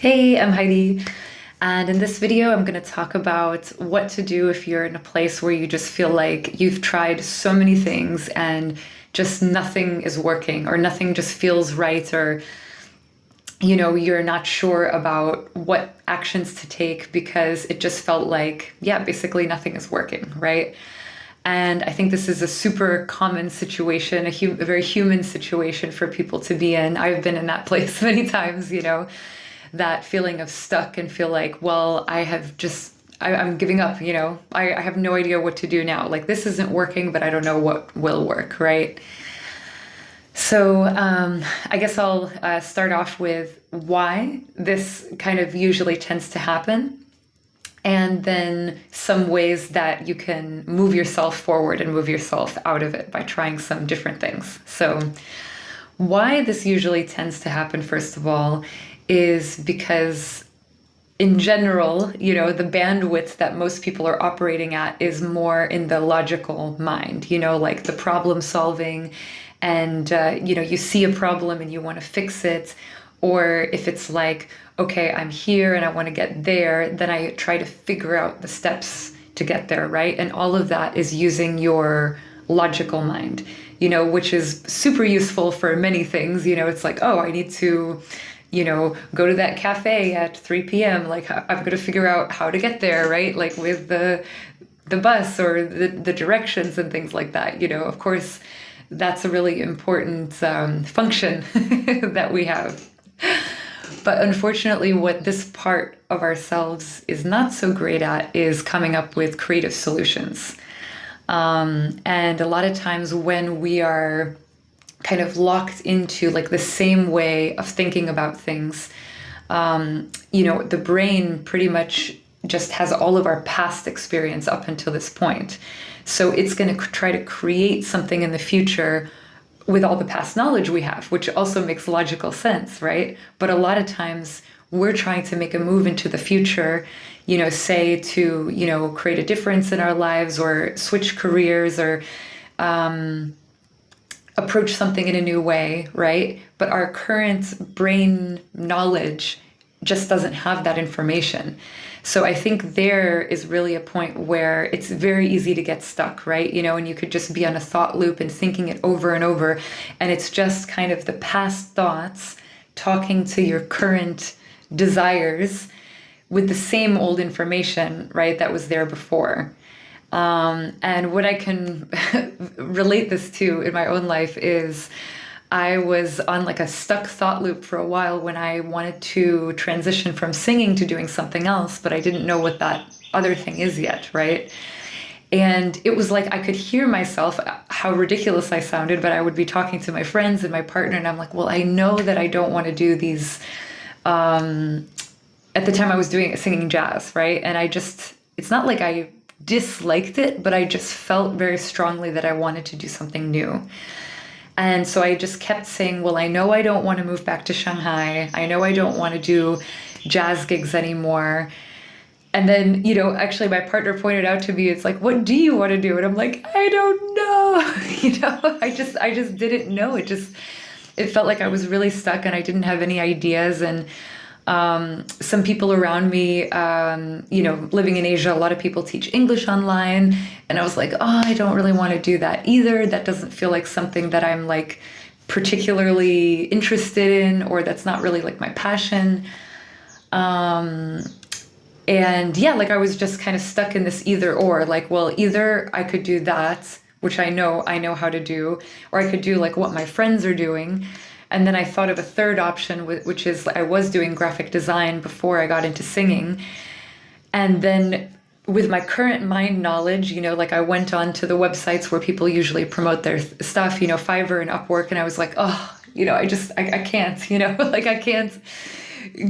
Hey, I'm Heidi, and in this video, I'm going to talk about what to do if you're in a place where you just feel like you've tried so many things and just nothing is working, or nothing just feels right, or you're not sure about what actions to take because it just felt like, yeah, basically nothing is working, right? And I think this is a super common situation, a very human situation for people to be in. I've been in that place many times, that feeling of stuck and feel like, well, I'm giving up, I have no idea what to do now. Like, this isn't working, but I don't know what will work, right? So I guess I'll start off with why this kind of usually tends to happen, and then some ways that you can move yourself forward and move yourself out of it by trying some different things. So why this usually tends to happen, first of all, is because in general, the bandwidth that most people are operating at is more in the logical mind, like the problem solving, and, you see a problem and you want to fix it. Or if it's like, okay, I'm here and I want to get there, then I try to figure out the steps to get there, right? And all of that is using your logical mind, which is super useful for many things. It's like, oh, I need to go to that cafe at 3 p.m. Like, I've got to figure out how to get there, right? Like with the bus or the directions and things like that. Of course, that's a really important function that we have. But unfortunately, what this part of ourselves is not so great at is coming up with creative solutions. And a lot of times when we are kind of locked into like the same way of thinking about things, the brain pretty much just has all of our past experience up until this point. So it's going to try to create something in the future with all the past knowledge we have, which also makes logical sense, right? But a lot of times we're trying to make a move into the future, say to, create a difference in our lives or switch careers or approach something in a new way, right? But our current brain knowledge just doesn't have that information. So I think there is really a point where it's very easy to get stuck, right? And you could just be on a thought loop and thinking it over and over. And it's just kind of the past thoughts talking to your current desires with the same old information, right, that was there before. And what I can relate this to in my own life is I was on like a stuck thought loop for a while when I wanted to transition from singing to doing something else, but I didn't know what that other thing is yet, right? And it was like I could hear myself, how ridiculous I sounded, but I would be talking to my friends and my partner, and I'm like, well, I know that I don't want to do these. At the time I was singing jazz, right? And it's not like I disliked it, but I just felt very strongly that I wanted to do something new. And so I just kept saying, well, I know I don't want to move back to Shanghai. I know I don't want to do jazz gigs anymore. And then, actually my partner pointed out to me, it's like, what do you want to do? And I'm like, I don't know. I just didn't know. It felt like I was really stuck and I didn't have any ideas. And some people around me, living in Asia, a lot of people teach English online. And I was like, oh, I don't really want to do that either. That doesn't feel like something that I'm like particularly interested in, or that's not really like my passion. And yeah, like I was just kind of stuck in this either or, like, well, either I could do that, which I know how to do, or I could do like what my friends are doing. And then I thought of a third option, which is I was doing graphic design before I got into singing. And then with my current mind knowledge, like I went on to the websites where people usually promote their stuff, Fiverr and Upwork. And I was like, oh, I can't, like I can't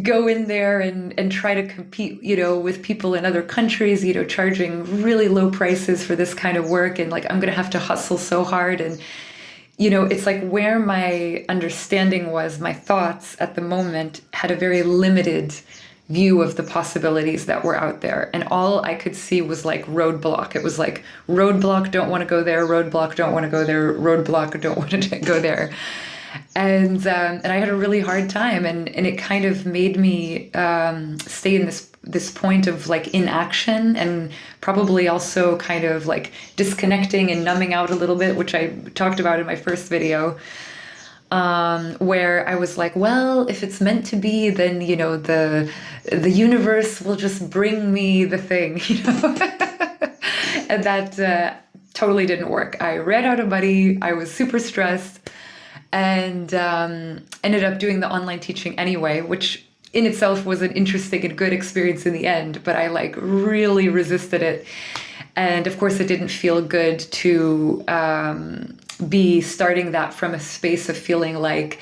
go in there and try to compete, with people in other countries, charging really low prices for this kind of work. And like, I'm going to have to hustle so hard. And it's like where my understanding was, my thoughts at the moment had a very limited view of the possibilities that were out there. And all I could see was like roadblock. It was like roadblock, don't want to go there, roadblock, don't want to go there, roadblock, don't want to go there. And I had a really hard time, and it kind of made me stay in this point of like inaction, and probably also kind of like disconnecting and numbing out a little bit, which I talked about in my first video, where I was like, well, if it's meant to be, then the universe will just bring me the thing, and that totally didn't work. I ran out of money. I was super stressed, and ended up doing the online teaching anyway, which in itself was an interesting and good experience in the end, but I like really resisted it. And of course, it didn't feel good to be starting that from a space of feeling like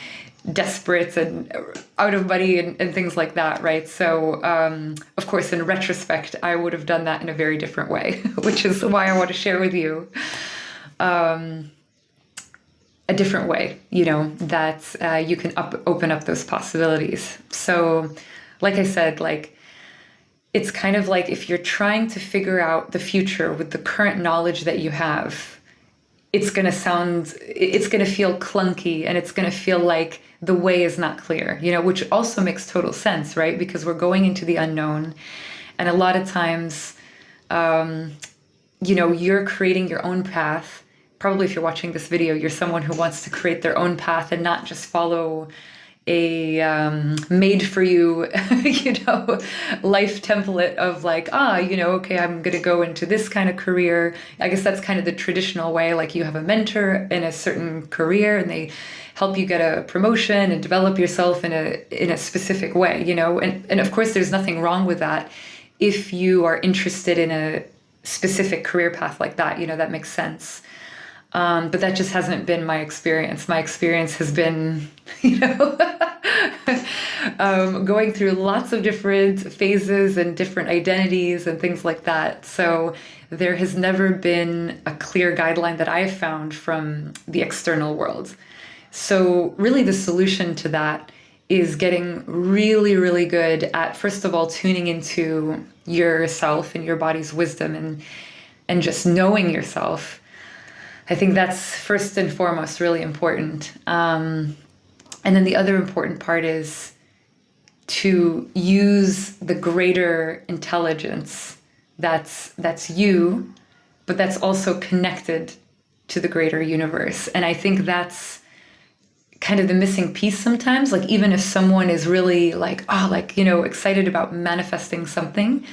desperate and out of money and things like that, right? So, of course, in retrospect, I would have done that in a very different way, which is why I want to share with you a different way, that you can open up those possibilities. So, like I said, like, it's kind of like if you're trying to figure out the future with the current knowledge that you have, it's going to feel clunky, and it's going to feel like the way is not clear, which also makes total sense, right? Because we're going into the unknown. And a lot of times, you're creating your own path. Probably if you're watching this video, you're someone who wants to create their own path and not just follow a made for you, life template of like, okay, I'm going to go into this kind of career. I guess that's kind of the traditional way. Like you have a mentor in a certain career, and they help you get a promotion and develop yourself in a specific way, and of course there's nothing wrong with that if you are interested in a specific career path like that, that makes sense. But that just hasn't been my experience. My experience has been, going through lots of different phases and different identities and things like that. So there has never been a clear guideline that I've found from the external world. So really the solution to that is getting really, really good at, first of all, tuning into yourself and your body's wisdom and just knowing yourself. I think that's first and foremost really important. And then the other important part is to use the greater intelligence that's you, but that's also connected to the greater universe. And I think that's kind of the missing piece sometimes. Like even if someone is really like, excited about manifesting something,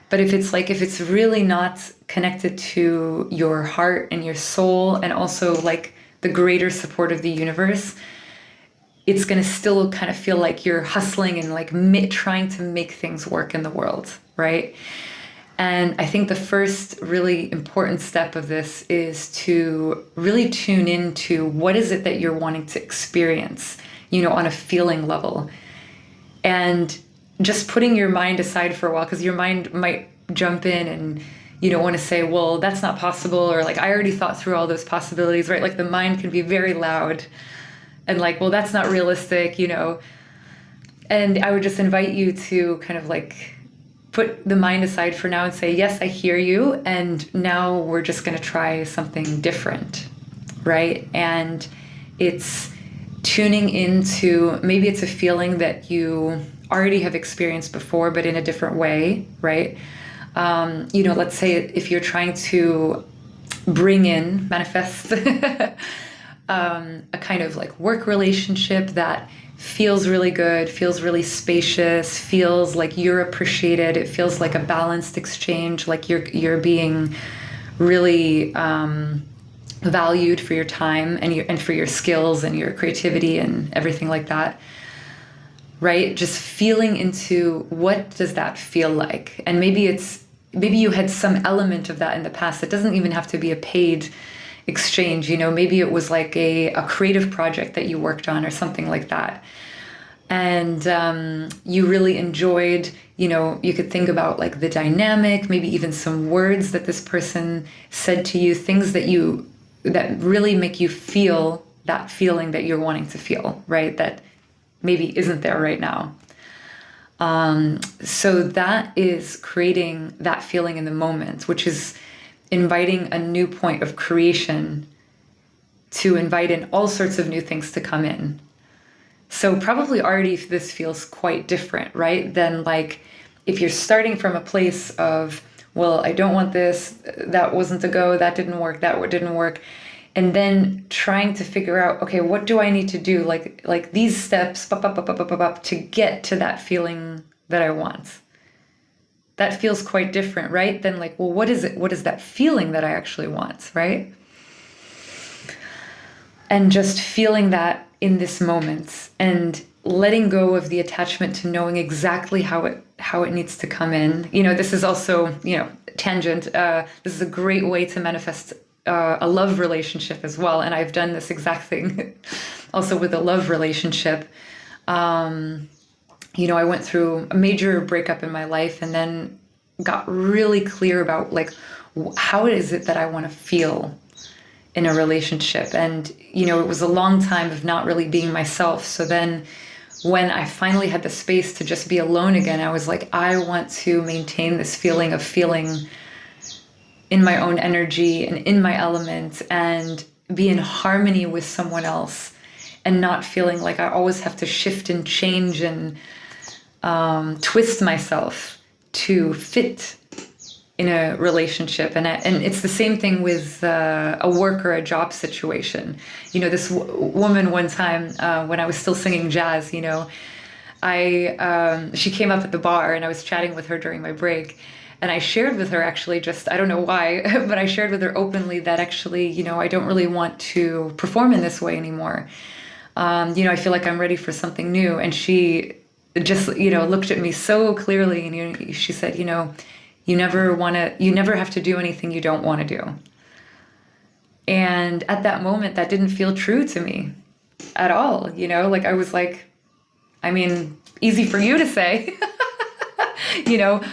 but if it's really not connected to your heart and your soul, and also like the greater support of the universe, it's going to still kind of feel like you're hustling and like trying to make things work in the world, right? And I think the first really important step of this is to really tune into what is it that you're wanting to experience, on a feeling level. And just putting your mind aside for a while, because your mind might jump in and want to say, well, that's not possible, or like I already thought through all those possibilities, right? Like the mind can be very loud and like, well, that's not realistic, and I would just invite you to kind of like put the mind aside for now and say, yes, I hear you, and now we're just going to try something different, right? And it's tuning into, maybe it's a feeling that you already have experienced before, but in a different way, right? Let's say if you're trying to manifest a kind of like work relationship that feels really good, feels really spacious, feels like you're appreciated, it feels like a balanced exchange, like you're being really valued for your time and for your skills and your creativity and everything like that. Right? Just feeling into what does that feel like? And maybe you had some element of that in the past. It doesn't even have to be a paid exchange, maybe it was like a creative project that you worked on or something like that. And you really enjoyed, you could think about like the dynamic, maybe even some words that this person said to you, things that really make you feel that feeling that you're wanting to feel, right? That maybe isn't there right now. So that is creating that feeling in the moment, which is inviting a new point of creation to invite in all sorts of new things to come in. So probably already this feels quite different, right? Than like if you're starting from a place of, well, I don't want this, that wasn't a go, that didn't work, that didn't work. And then trying to figure out, okay, what do I need to do? Like these steps to get to that feeling that I want. That feels quite different, right? Than like, well, what is it? What is that feeling that I actually want, right? And just feeling that in this moment and letting go of the attachment to knowing exactly how it needs to come in. You know, this is also, tangent. This is a great way to manifest a love relationship as well. And I've done this exact thing also with a love relationship. I went through a major breakup in my life and then got really clear about like, how is it that I want to feel in a relationship? And, it was a long time of not really being myself. So then when I finally had the space to just be alone again, I was like, I want to maintain this feeling of feeling in my own energy and in my element and be in harmony with someone else and not feeling like I always have to shift and change and twist myself to fit in a relationship. And it's the same thing with a work or a job situation. This woman one time when I was still singing jazz, she came up at the bar and I was chatting with her during my break. And I shared with her actually just, I don't know why, but I shared with her openly that actually, I don't really want to perform in this way anymore. I feel like I'm ready for something new. And she just, looked at me so clearly and she said, you never have to do anything you don't want to do. And at that moment, that didn't feel true to me at all. Like I was like, I mean, easy for you to say,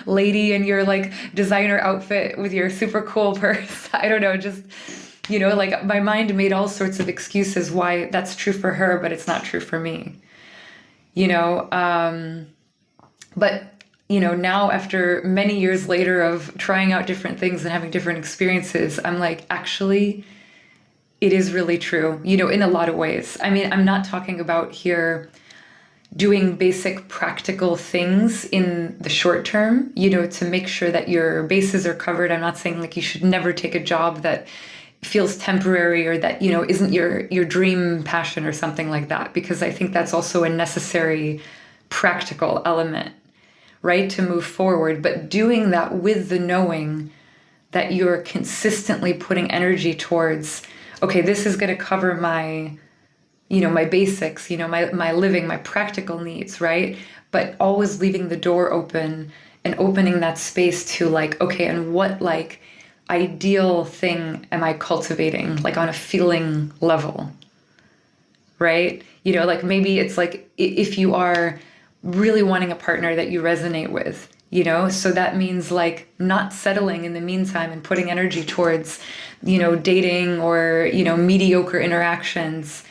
lady in your like designer outfit with your super cool purse. I don't know, just, like my mind made all sorts of excuses why that's true for her, but it's not true for me, but now after many years later of trying out different things and having different experiences, I'm like, actually, it is really true, in a lot of ways. I mean, I'm not talking about here doing basic practical things in the short term, to make sure that your bases are covered. I'm not saying like you should never take a job that feels temporary or that, isn't your dream passion or something like that, because I think that's also a necessary practical element, right, to move forward. But doing that with the knowing that you're consistently putting energy towards, okay, this is going to cover my my basics, my living, my practical needs, right? But always leaving the door open and opening that space to like, okay, and what like ideal thing am I cultivating, like on a feeling level, right? Like maybe it's like if you are really wanting a partner that you resonate with, so that means like not settling in the meantime and putting energy towards, dating or, mediocre interactions.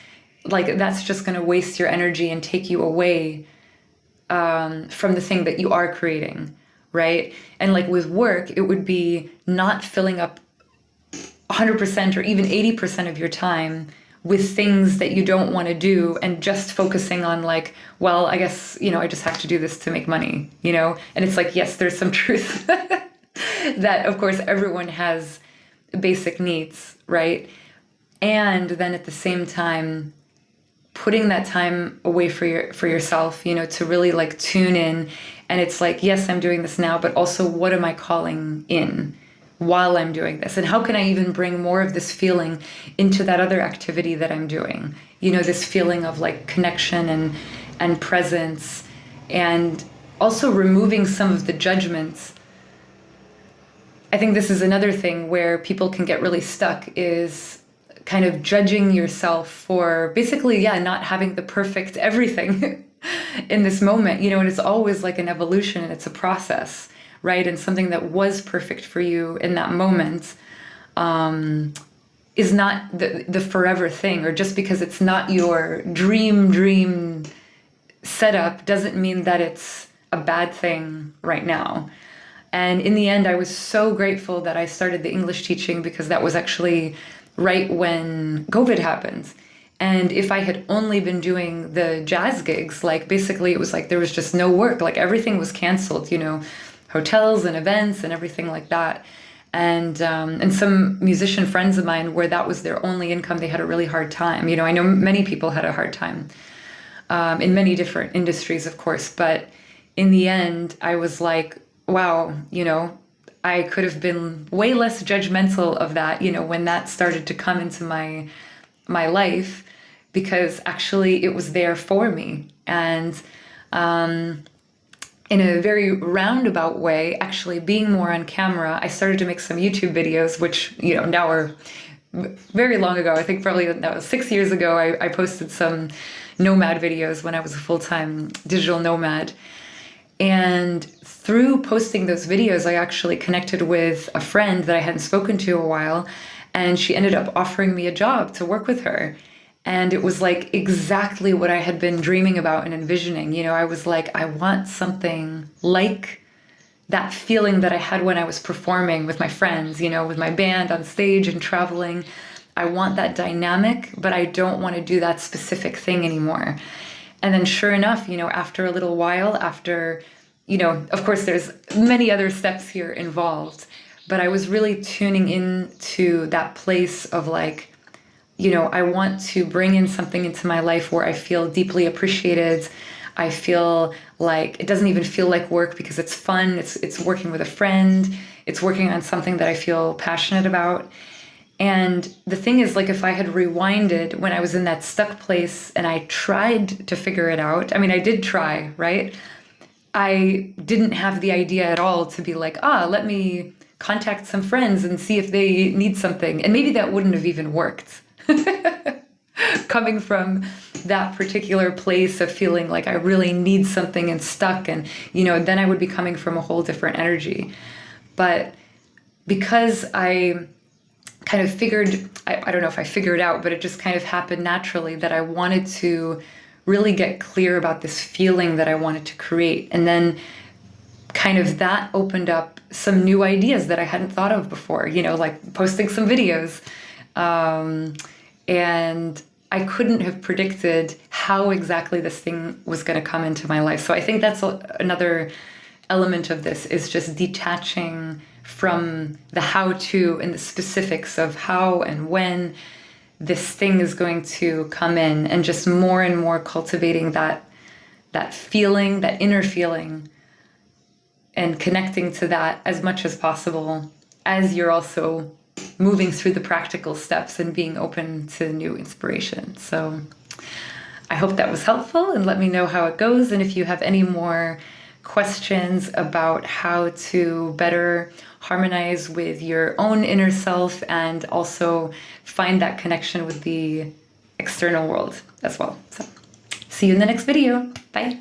Like that's just going to waste your energy and take you away from the thing that you are creating, right? And like with work, it would be not filling up 100% or even 80% of your time with things that you don't want to do and just focusing on like, well, I guess, I just have to do this to make money, And it's like, yes, there's some truth that, of course, everyone has basic needs, right? And then at the same time, putting that time away for yourself, to really like tune in. And it's like, yes, I'm doing this now, but also what am I calling in while I'm doing this? And how can I even bring more of this feeling into that other activity that I'm doing? This feeling of like connection and presence, and also removing some of the judgments. I think this is another thing where people can get really stuck, is kind of judging yourself for basically, not having the perfect everything in this moment, and it's always like an evolution and it's a process, right? And something that was perfect for you in that moment is not the forever thing, or just because it's not your dream setup doesn't mean that it's a bad thing right now. And in the end, I was so grateful that I started the English teaching, because that was actually right when COVID happened. And if I had only been doing the jazz gigs, like basically it was like there was just no work, like everything was canceled, you know, hotels and events and everything like that. And some musician friends of mine, where that was their only income, they had a really hard time. You know, I know many people had a hard time in many different industries, of course. But in the end, I was like, wow, you know, I could have been way less judgmental of that, you know, when that started to come into my life, because actually it was there for me. And in a very roundabout way, actually being more on camera, I started to make some YouTube videos, which, you know, now are very long ago. I think probably that was 6 years ago. I posted some nomad videos when I was a full-time digital nomad. And through posting those videos, I actually connected with a friend that I hadn't spoken to a while, and she ended up offering me a job to work with her. And it was like exactly what I had been dreaming about and envisioning. You know, I was like, I want something like that feeling that I had when I was performing with my friends, you know, with my band on stage and traveling. I want that dynamic, but I don't want to do that specific thing anymore. And then sure enough, you know, after a little while, after, you know, of course there's many other steps here involved, but I was really tuning in to that place of like, you know, I want to bring in something into my life where I feel deeply appreciated. I feel like it doesn't even feel like work because it's fun. It's working with a friend. It's working on something that I feel passionate about. And the thing is, like, if I had rewinded when I was in that stuck place and I tried to figure it out, I mean, I did try, right? I didn't have the idea at all to be like, let me contact some friends and see if they need something. And maybe that wouldn't have even worked. Coming from that particular place of feeling like I really need something and stuck, and, you know, then I would be coming from a whole different energy. But because I kind of figured, I don't know if I figured out, but it just kind of happened naturally that I wanted to really get clear about this feeling that I wanted to create. And then kind of that opened up some new ideas that I hadn't thought of before, you know, like posting some videos. And I couldn't have predicted how exactly this thing was going to come into my life. So I think that's another element of this, is just detaching from the how-to and the specifics of how and when this thing is going to come in, and just more and more cultivating that feeling, that inner feeling, and connecting to that as much as possible as you're also moving through the practical steps and being open to new inspiration. So I hope that was helpful, and let me know how it goes. And if you have any more questions about how to better harmonize with your own inner self and also find that connection with the external world as well. So see you in the next video. Bye.